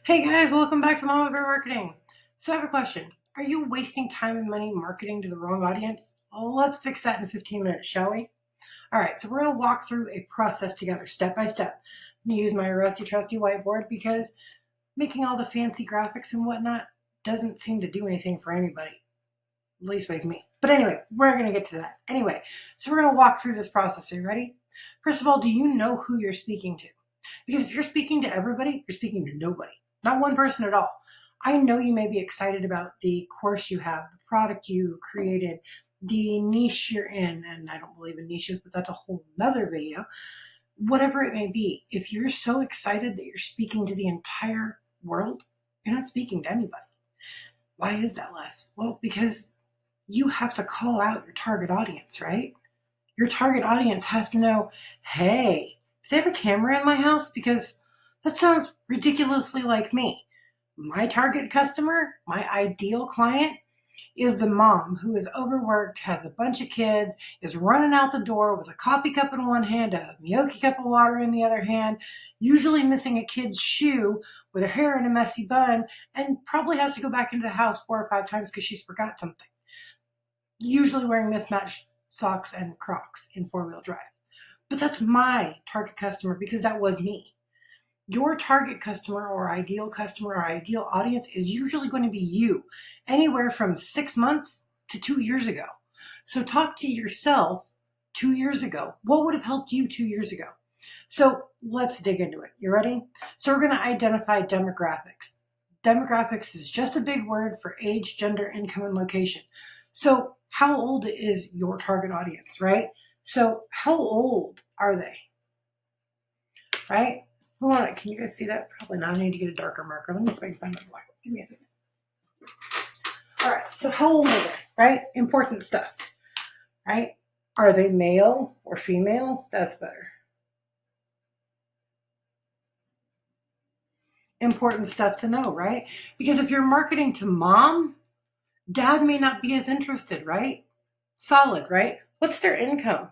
Hey guys, welcome back to Mama Bear Marketing. So I have a question. Are you wasting time and money marketing to the wrong audience? Well, let's fix that in 15 minutes, shall we? All right, so we're going to walk through a process together, step by step. I'm going to use my rusty trusty whiteboard because making all the fancy graphics and whatnot doesn't seem to do anything for anybody. Leastways me. But anyway, we're going to get to that. Anyway, so we're going to walk through this process. Are you ready? First of all, do you know who you're speaking to? Because if you're speaking to everybody, you're speaking to nobody. Not one person at all. I know you may be excited about the course you have, the product you created, the niche you're in, and I don't believe in niches, but that's a whole nother video. Whatever it may be, if you're so excited that you're speaking to the entire world, you're not speaking to anybody. Why is that, Les? Well, because you have to call out your target audience, right? Your target audience has to know, hey, do they have a camera in my house? Because that sounds ridiculously like me. My target customer, my ideal client, is the mom who is overworked, has a bunch of kids, is running out the door with a coffee cup in one hand, a Miyoki cup of water in the other hand, usually missing a kid's shoe with her hair in a messy bun, and probably has to go back into the house 4 or 5 times because she's forgot something. Usually wearing mismatched socks and Crocs in 4-wheel drive. But that's my target customer because that was me. Your target customer or ideal audience is usually going to be you, anywhere from 6 months to 2 years ago. So talk to yourself 2 years ago. What would have helped you 2 years ago? So let's dig into it. You ready? So we're going to identify demographics. Demographics is just a big word for age, gender, income, and location. So how old is your target audience, right? So how old are they, right? Hold on, can you guys see that? Probably not. I need to get a darker marker. Let me see if I can find my black. Give me a second. All right, so how old are they, right? Important stuff, right? Are they male or female? That's better. Important stuff to know, right? Because if you're marketing to mom, dad may not be as interested, right? Solid, right? What's their income?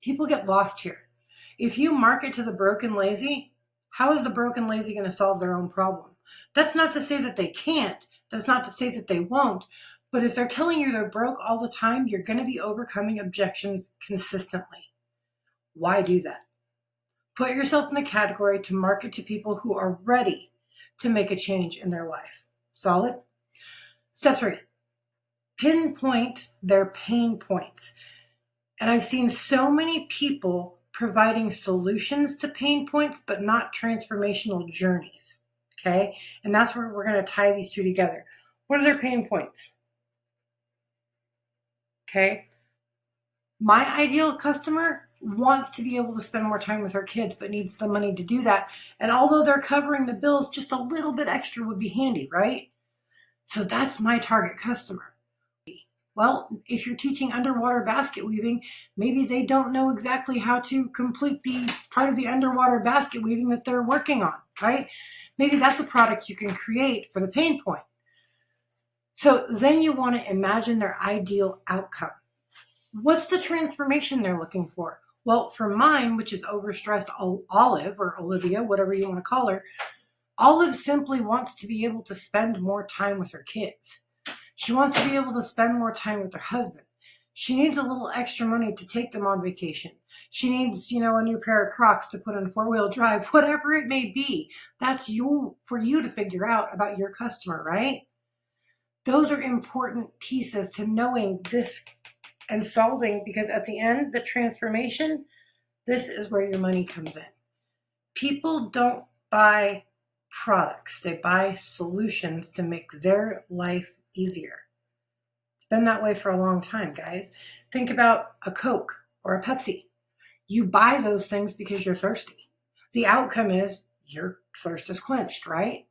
People get lost here. If you market to the broken lazy, how is the broken lazy going to solve their own problem? That's not to say that they can't. That's not to say that they won't. But if they're telling you they're broke all the time, you're going to be overcoming objections consistently. Why do that? Put yourself in the category to market to people who are ready to make a change in their life. Solid? Step 3, pinpoint their pain points. And I've seen so many people providing solutions to pain points, but not transformational journeys. Okay. And that's where we're going to tie these two together. What are their pain points? Okay. My ideal customer wants to be able to spend more time with her kids, but needs the money to do that. And although they're covering the bills, just a little bit extra would be handy, right? So that's my target customer. Well, if you're teaching underwater basket weaving, maybe they don't know exactly how to complete the part of the underwater basket weaving that they're working on, right? Maybe that's a product you can create for the pain point. So then you want to imagine their ideal outcome. What's the transformation they're looking for? Well, for mine, which is overstressed Olive or Olivia, whatever you want to call her, Olive simply wants to be able to spend more time with her kids. She wants to be able to spend more time with her husband. She needs a little extra money to take them on vacation. She needs, a new pair of Crocs to put on 4-wheel drive, whatever it may be. That's for you to figure out about your customer, right? Those are important pieces to knowing this and solving, because at the end, the transformation, this is where your money comes in. People don't buy products. They buy solutions to make their life easier. It's been that way for a long time, guys. Think about a Coke or a Pepsi. You buy those things because you're thirsty. The outcome is your thirst is quenched, right?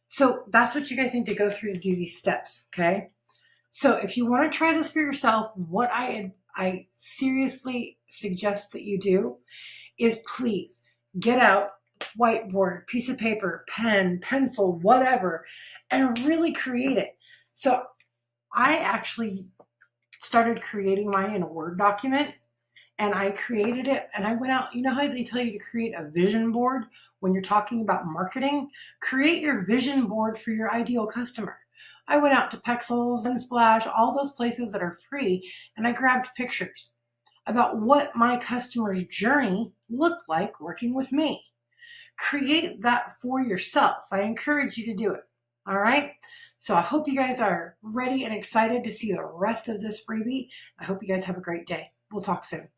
So that's what you guys need to go through to do these steps, okay? So if you want to try this for yourself, what I seriously suggest that you do is please get out whiteboard, piece of paper, pen, pencil, whatever, and really create it. So I actually started creating mine in a Word document, and I created it, and I went out. You know how they tell you to create a vision board when you're talking about marketing? Create your vision board for your ideal customer. I went out to Pexels and Splash, all those places that are free, and I grabbed pictures about what my customer's journey looked like working with me. Create that for yourself. I encourage you to do it. All right. So I hope you guys are ready and excited to see the rest of this freebie. I hope you guys have a great day. We'll talk soon.